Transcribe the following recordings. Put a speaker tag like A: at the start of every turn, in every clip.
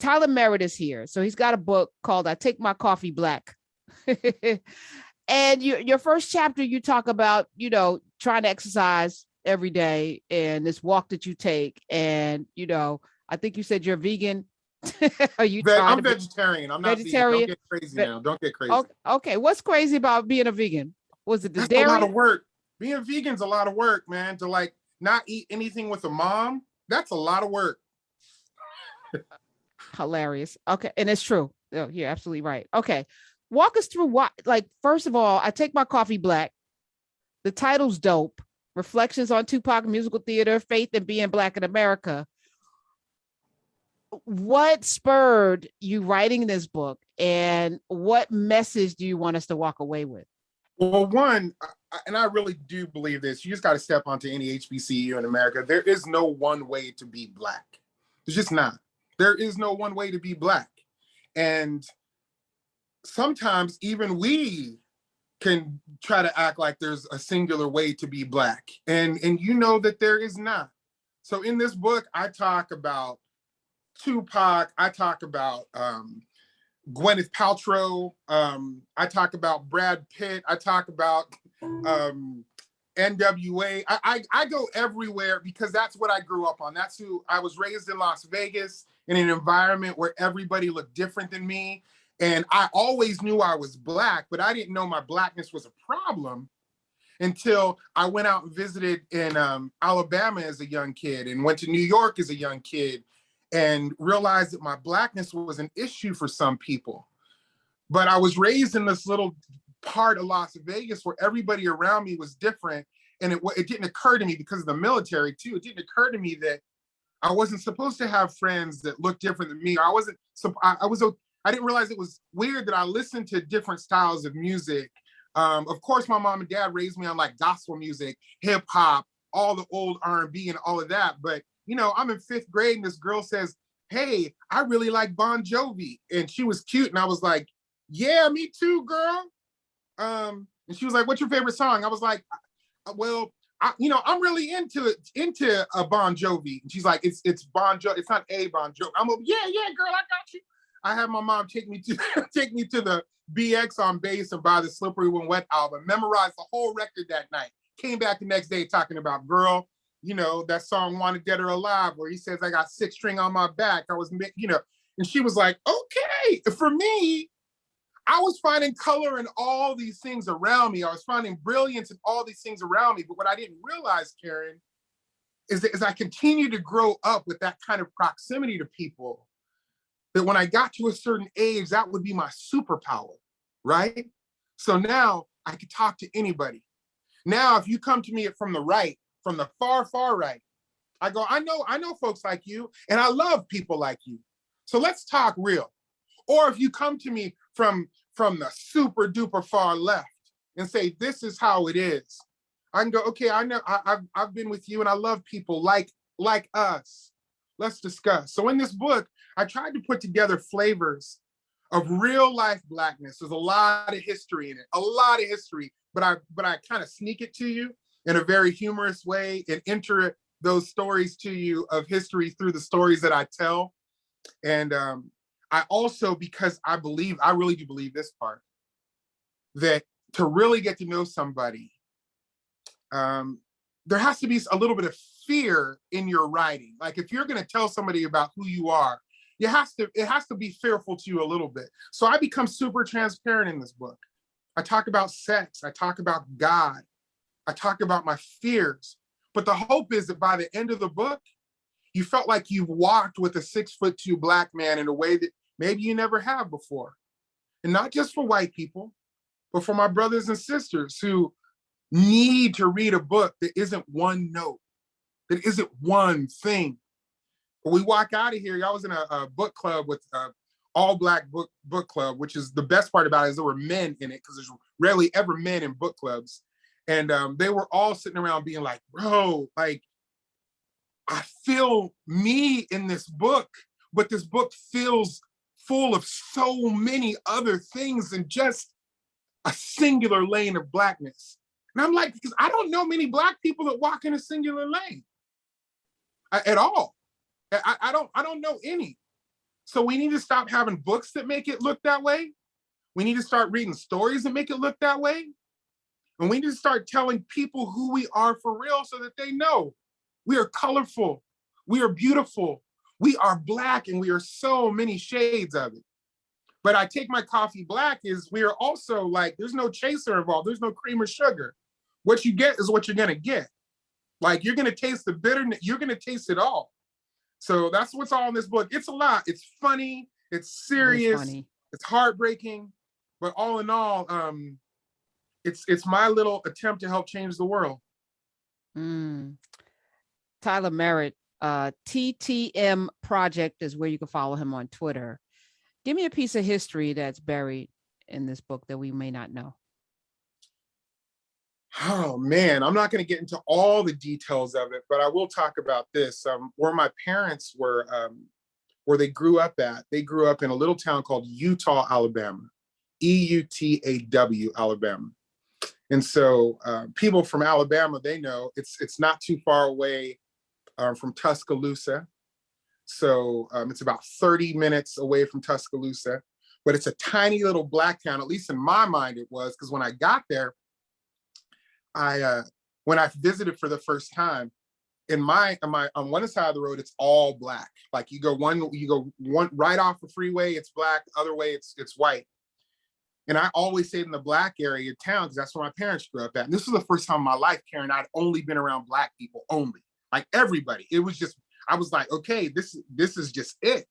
A: Tyler Merritt is here. So he's got a book called I Take My Coffee Black. And your first chapter, you talk about, trying to exercise every day and this walk that you take. And, I think you said you're vegan. Are you
B: I'm vegetarian. I'm not vegan. Don't get crazy now. Don't get crazy.
A: Okay. What's crazy about being a vegan? Was it the
B: That's
A: dairy?
B: a lot of work. Being vegan's a lot of work, man. To like not eat anything with a mom, that's a lot of work.
A: Hilarious. Okay. And it's true. Oh, you're absolutely right. Okay. Walk us through what, like, first of all, I Take My Coffee Black. The title's dope. Reflections on Tupac musical theater, faith and being Black in America. What spurred you writing this book, and what message do you want us to walk away with?
B: Well, one, and I really do believe this, you just got to step onto any HBCU in America. There is no one way to be Black. There's just not. There is no one way to be Black. And sometimes even we can try to act like there's a singular way to be Black. And you know that there is not. So in this book, I talk about Tupac, I talk about Gwyneth Paltrow, I talk about Brad Pitt, I talk about NWA. I go everywhere because that's what I grew up on. That's who I was raised in Las Vegas in an environment where everybody looked different than me. And I always knew I was Black, but I didn't know my Blackness was a problem until I went out and visited in Alabama as a young kid and went to New York as a young kid and realized that my Blackness was an issue for some people. But I was raised in this little part of Las Vegas where everybody around me was different. And it didn't occur to me, because of the military too, it didn't occur to me that I wasn't supposed to have friends that looked different than me. I didn't realize it was weird that I listened to different styles of music. Of course, my mom and dad raised me on like gospel music, hip hop, all the old R&B and all of that. But I'm in 5th grade and this girl says, "Hey, I really like Bon Jovi." And she was cute. And I was like, "Yeah, me too, girl." And she was like, "What's your favorite song?" I was like, "Well, I'm really into a Bon Jovi." And she's like, it's Bon Jovi. It's not a Bon Jovi. I'm like, yeah, girl, I got you. I had my mom take me to the BX on bass and buy the Slippery When Wet album, memorized the whole record that night. Came back the next day talking about, girl, that song Wanted Dead or Alive, where he says, "I got 6 string on my back." And she was like, okay. For me, I was finding color in all these things around me. I was finding brilliance in all these things around me. But what I didn't realize, Karen, is that as I continued to grow up with that kind of proximity to people, that when I got to a certain age, that would be my superpower, right? So now I could talk to anybody. Now, if you come to me from the right, from the far, far right, I go, I know folks like you, and I love people like you. So let's talk real. Or if you come to me from the super duper far left and say, this is how it is, I can go, okay, I know, I've been with you and I love people like us. Let's discuss. So in this book, I tried to put together flavors of real life Blackness. There's a lot of history in it, but I kind of sneak it to you in a very humorous way and enter those stories to you of history through the stories that I tell. And I also, because I really do believe this part, that to really get to know somebody, there has to be a little bit of fear in your writing. Like if you're going to tell somebody about who you are, it has to be fearful to you a little bit. So I become super transparent in this book. I talk about sex. I talk about God. I talk about my fears. But the hope is that by the end of the book, you felt like you've walked with a 6'2" Black man in a way that maybe you never have before. And not just for white people, but for my brothers and sisters who need to read a book that isn't one note, that isn't one thing. When we walk out of here, I was in a book club with all Black book club, which is the best part about it is there were men in it, because there's rarely ever men in book clubs. And they were all sitting around being like, bro, like, I feel me in this book, but this book feels full of so many other things than just a singular lane of Blackness. And I'm like, because I don't know many Black people that walk in a singular lane at all. I don't know any. So we need to stop having books that make it look that way. We need to start reading stories that make it look that way. And we need to start telling people who we are for real so that they know we are colorful, we are beautiful, we are Black, and we are so many shades of it. But I Take My Coffee Black is we are also like, there's no chaser involved, there's no cream or sugar. What you get is what you're gonna get. Like, you're gonna taste the bitterness, you're gonna taste it all. So that's what's all in this book. It's a lot. It's funny, it's serious, it's heartbreaking, but all in all, it's my little attempt to help change the world.
A: Tyler Merritt, TTM Project is where you can follow him on Twitter. Give me a piece of history that's buried in this book that we may not know.
B: Oh man, I'm not going to get into all the details of it, but I will talk about this. Where my parents were, where they grew up at. They grew up in a little town called Eutaw, Alabama, Eutaw, Alabama. And so people from Alabama, they know it's not too far away from Tuscaloosa. So it's about 30 minutes away from Tuscaloosa, but it's a tiny little Black town. At least in my mind it was, because when I got there, when I visited for the first time, on one side of the road, it's all Black. Like you go one right off the freeway, it's Black. The other way, it's white. And I always stayed in the Black area of town because that's where my parents grew up at. And this was the first time in my life, Karen, I'd only been around Black people, only. Like everybody. It was just, I was like, okay, this is just it.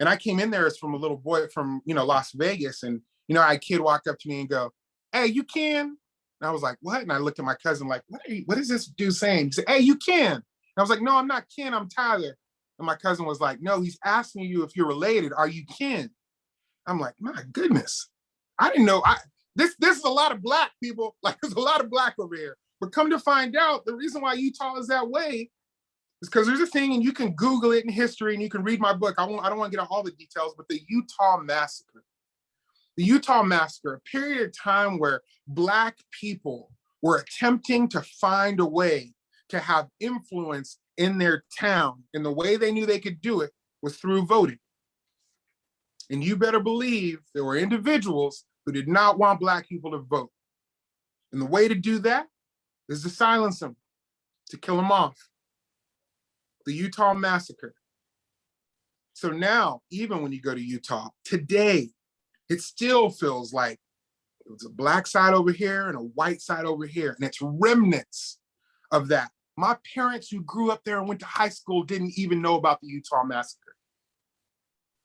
B: And I came in there as from a little boy from, Las Vegas. And, I had a kid walk up to me and go, "Hey, you Ken?" And I was like, "What?" And I looked at my cousin like, what is this dude saying? He said, "Hey, you Ken." And I was like, "No, I'm not Ken, I'm Tyler." And my cousin was like, "No, he's asking you if you're related. Are you Ken?" I'm like, my goodness. I didn't know. This is a lot of Black people. Like, there's a lot of Black over here. But come to find out, the reason why Eutaw is that way is because there's a thing, and you can Google it in history, and you can read my book. I don't want to get on all the details, but the Eutaw Massacre. The Eutaw Massacre, a period of time where Black people were attempting to find a way to have influence in their town, and the way they knew they could do it was through voting. And you better believe there were individuals who did not want Black people to vote. And the way to do that is to silence them, to kill them off. The Eutaw Massacre. So now, even when you go to Eutaw, today, it still feels like it was a Black side over here and a white side over here. And it's remnants of that. My parents who grew up there and went to high school didn't even know about the Eutaw Massacre.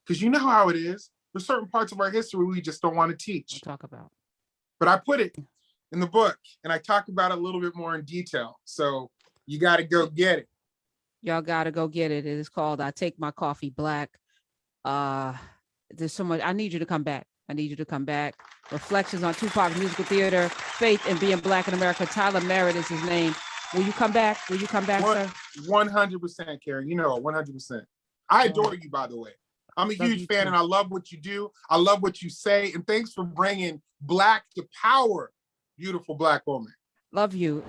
B: Because you know how it is. There's certain parts of our history we just don't want to teach.
A: We'll talk about.
B: But I put it in the book, and I talk about it a little bit more in detail. So you got to go get it.
A: Y'all got to go get it. It is called I Take My Coffee Black. There's so much. I need you to come back. Reflections on Tupac's musical theater, faith and being Black in America. Tyler Merritt is his name. Will you come back? Sir?
B: 100%, Karen. 100%. I adore you, by the way. I'm a huge fan, and I love what you do. I love what you say. And thanks for bringing Black to power, beautiful Black woman.
A: Love you.